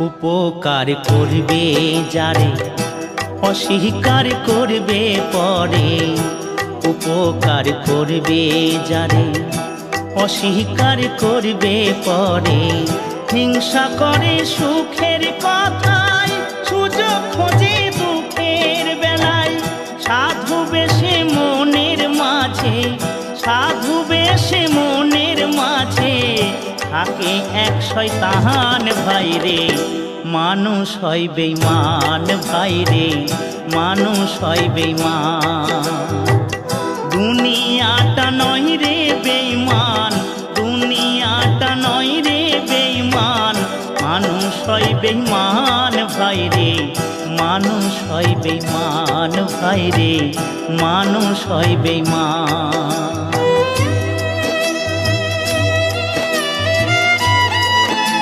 উপকার করবে যারে অস্বীকার করবে পরে। উপকার করবে যারে অস্বীকার করবে পরে। হিংসা করে সুখের কথায়, সুযোগ খোঁজে দুঃখের বেলায়। সাধু বেশে মনের মাঝে, সাধু বেশে মনের মাঝে থাকে এক শয়তান ভাইরে। মানুষ হয় বেঈমান ভাইরে, মানুষ হয় বেঈমান। দুনিয়াটা নয় রে বেঈমান, দুনিয়াটা নয় রে বেঈমান। মানুষ হয় বেঈমান ভাইরে, মানুষ হয় বেঈমান ভাইরে, মানুষ হয় বেঈমান।